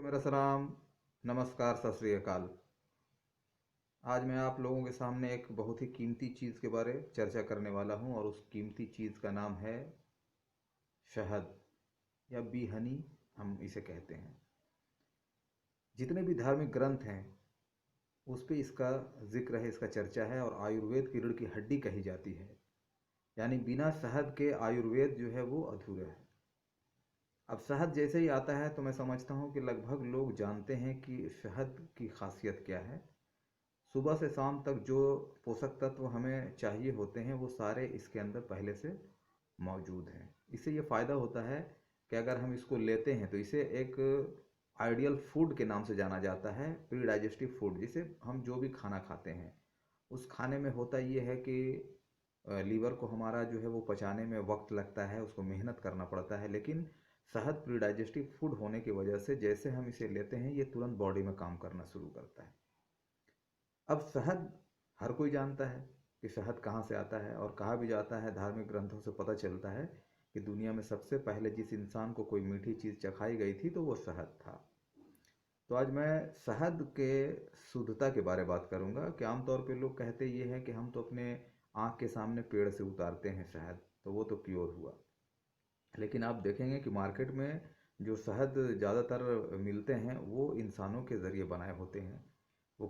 तो मेरा सलाम, नमस्कार, सत श्री अकाल। आज मैं आप लोगों के सामने एक बहुत ही कीमती चीज़ के बारे चर्चा करने वाला हूँ और उस कीमती चीज़ का नाम है शहद या बी हनी, हम इसे कहते हैं। जितने भी धार्मिक ग्रंथ हैं उस पे इसका जिक्र है, इसका चर्चा है और आयुर्वेद की रीढ़ की हड्डी कही जाती है। यानी बिना शहद के आयुर्वेद जो है वो अधूरा है। अब शहद जैसे ही आता है तो मैं समझता हूँ कि लगभग लोग जानते हैं कि शहद की खासियत क्या है। सुबह से शाम तक जो पोषक तत्व हमें चाहिए होते हैं वो सारे इसके अंदर पहले से मौजूद हैं। इससे ये फ़ायदा होता है कि अगर हम इसको लेते हैं तो इसे एक आइडियल फूड के नाम से जाना जाता है, प्री डाइजेस्टिव फूड। जिसे हम जो भी खाना खाते हैं उस खाने में होता ये है कि लीवर को हमारा जो है वो पचाने में वक्त लगता है, उसको मेहनत करना पड़ता है। लेकिन शहद प्री डाइजेस्टिव फूड होने की वजह से जैसे हम इसे लेते हैं ये तुरंत बॉडी में काम करना शुरू करता है। अब शहद हर कोई जानता है कि शहद कहाँ से आता है, और कहा भी जाता है, धार्मिक ग्रंथों से पता चलता है कि दुनिया में सबसे पहले जिस इंसान को कोई मीठी चीज़ चखाई गई थी तो वो शहद था। तो आज मैं शहद के शुद्धता के बारे में बात करूंगा कि आमतौर पे लोग कहते ये हैं कि हम तो अपने आँख के सामने पेड़ से उतारते हैं शहद, तो वो तो प्योर हुआ। लेकिन आप देखेंगे कि मार्केट में जो शहद ज़्यादातर मिलते हैं वो इंसानों के ज़रिए बनाए होते हैं। वो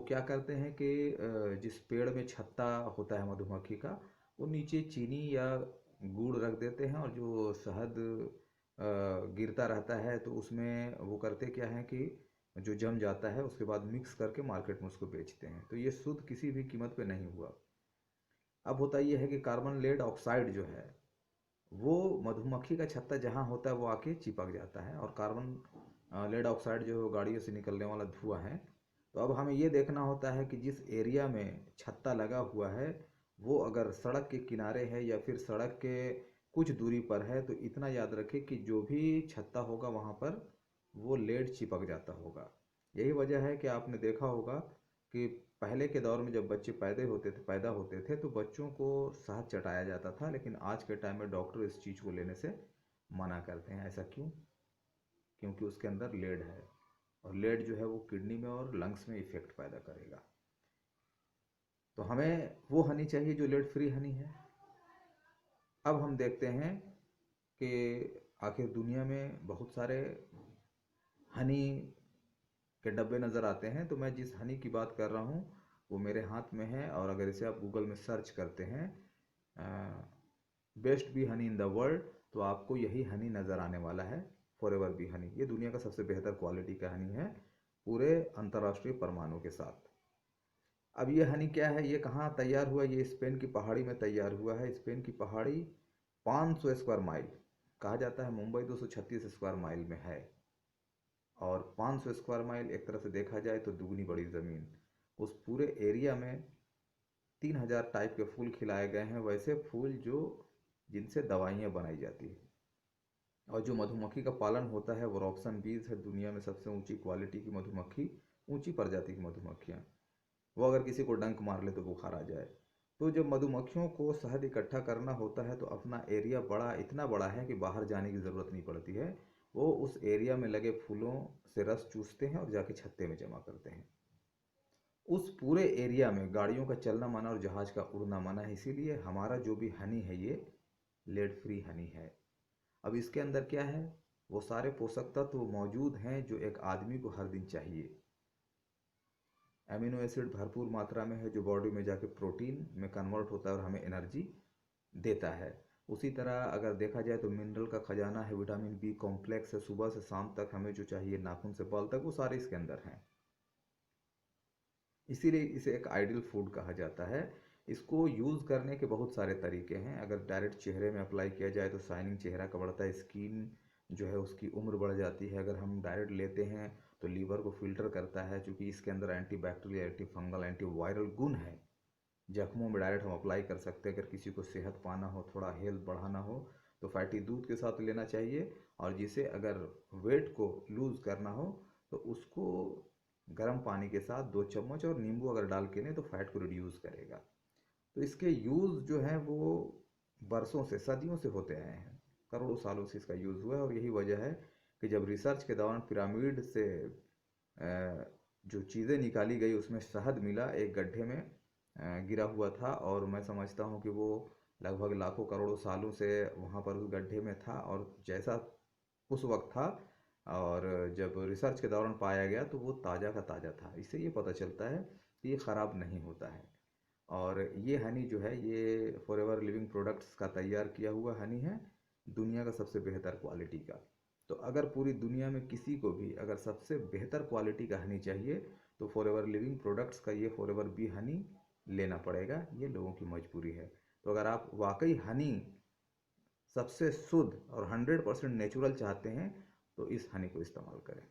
क्या करते हैं कि जिस पेड़ में छत्ता होता है मधुमक्खी का, वो नीचे चीनी या गुड़ रख देते हैं और जो शहद गिरता रहता है तो उसमें वो करते क्या है कि जो जम जाता है उसके बाद मिक्स करके मार्केट में उसको बेचते हैं। तो ये शुद्ध किसी भी कीमत पे नहीं हुआ। अब होता ये है कि कार्बन लेड ऑक्साइड जो है वो मधुमक्खी का छत्ता जहाँ होता है वो आके चिपक जाता है, और कार्बन लेड ऑक्साइड जो है वो गाड़ियों से निकलने वाला धुआं है। तो अब हमें ये देखना होता है कि जिस एरिया में छत्ता लगा हुआ है वो अगर सड़क के किनारे है या फिर सड़क के कुछ दूरी पर है, तो इतना याद रखें कि जो भी छत्ता होगा वहाँ पर वो लेड चिपक जाता होगा। यही वजह है कि आपने देखा होगा कि पहले के दौर में जब बच्चे पैदा होते थे तो बच्चों को शहद चटाया जाता था, लेकिन आज के टाइम में डॉक्टर इस चीज़ को लेने से मना करते हैं। ऐसा क्यों? क्योंकि उसके अंदर लेड है, और लेड जो है वो किडनी में और लंग्स में इफेक्ट पैदा करेगा। तो हमें वो हनी चाहिए जो लेड फ्री हनी है। अब हम देखते हैं कि आखिर दुनिया में बहुत सारे हनी के डब्बे नज़र आते हैं। तो मैं जिस हनी की बात कर रहा हूँ वो मेरे हाथ में है, और अगर इसे आप गूगल में सर्च करते हैं best B Honey in the world, तो आपको यही हनी नज़र आने वाला है। फॉरएवर बी हनी ये दुनिया का सबसे बेहतर क्वालिटी का हनी है, पूरे अंतर्राष्ट्रीय परमाणु के साथ। अब ये हनी क्या है, ये कहाँ तैयार हुआ? ये स्पेन की पहाड़ी में तैयार हुआ है। स्पेन की पहाड़ी 500 स्क्वायर माइल, कहा जाता है मुंबई 236 स्क्वायर माइल में है। और 500 स्क्वायर माइल एक तरह से देखा जाए तो दुगनी बड़ी ज़मीन। उस पूरे एरिया में 3000 टाइप के फूल खिलाए गए हैं, वैसे फूल जो जिनसे दवाइयाँ बनाई जाती है। और जो मधुमक्खी का पालन होता है वो रॉक्सन बीज है, दुनिया में सबसे ऊंची क्वालिटी की मधुमक्खी, ऊंची प्रजाति की मधुमक्खियाँ। वो अगर किसी को डंक मार ले तो बुखार आ जाए। तो जब मधुमक्खियों को शहद इकट्ठा करना होता है तो अपना एरिया इतना बड़ा है कि बाहर जाने की ज़रूरत नहीं पड़ती है। वो उस एरिया में लगे फूलों से रस चूसते हैं और जाके छत्ते में जमा करते हैं। उस पूरे एरिया में गाड़ियों का चलना मना और जहाज का उड़ना मना है। इसीलिए हमारा जो भी हनी है ये लेड फ्री हनी है। अब इसके अंदर क्या है? वो सारे पोषक तत्व मौजूद हैं जो एक आदमी को हर दिन चाहिए। एमिनो एसिड भरपूर मात्रा में है जो बॉडी में जाके प्रोटीन में कन्वर्ट होता है और हमें एनर्जी देता है। उसी तरह अगर देखा जाए तो मिनरल का खजाना है, विटामिन बी कॉम्प्लेक्स है, सुबह से शाम तक हमें जो चाहिए नाखून से बाल तक वो सारे इसके अंदर हैं। इसीलिए इसे एक आइडियल फूड कहा जाता है। इसको यूज़ करने के बहुत सारे तरीके हैं। अगर डायरेक्ट चेहरे में अप्लाई किया जाए तो शाइनिंग चेहरा का बढ़ता है, स्किन जो है उसकी उम्र बढ़ जाती है। अगर हम डायरेक्ट लेते हैं तो लीवर को फिल्टर करता है, क्योंकि इसके अंदर anti bacterial, anti fungal, anti viral गुण है। जख्मों में डायरेक्ट हम अप्लाई कर सकते हैं। अगर किसी को सेहत पाना हो, थोड़ा हेल्थ बढ़ाना हो, तो फैटी दूध के साथ लेना चाहिए। और जिसे अगर वेट को लूज़ करना हो तो उसको गर्म पानी के साथ 2 चम्मच और नींबू अगर डाल के लें तो फैट को रिड्यूस करेगा। तो इसके यूज़ जो हैं वो बरसों से, सदियों से होते आए हैं। करोड़ों सालों से इसका यूज़ हुआ है, और यही वजह है कि जब रिसर्च के दौरान पिरामिड से जो चीज़ें निकाली गई उसमें शहद मिला, एक गड्ढे में गिरा हुआ था, और मैं समझता हूँ कि वो लगभग लाखों करोड़ों सालों से वहाँ पर उस गड्ढे में था, और जैसा उस वक्त था और जब रिसर्च के दौरान पाया गया तो वो ताज़ा का ताज़ा था। इससे ये पता चलता है कि ये ख़राब नहीं होता है। और ये हनी जो है ये फॉरएवर लिविंग प्रोडक्ट्स का तैयार किया हुआ हनी है, दुनिया का सबसे बेहतर क्वालिटी का। तो अगर पूरी दुनिया में किसी को भी अगर सबसे बेहतर क्वालिटी का हनी चाहिए तो फॉरएवर लिविंग प्रोडक्ट्स का ये फॉरएवर बी हनी लेना पड़ेगा, ये लोगों की मजबूरी है। तो अगर आप वाकई हनी सबसे शुद्ध और 100% नेचुरल चाहते हैं तो इस हनी को इस्तेमाल करें।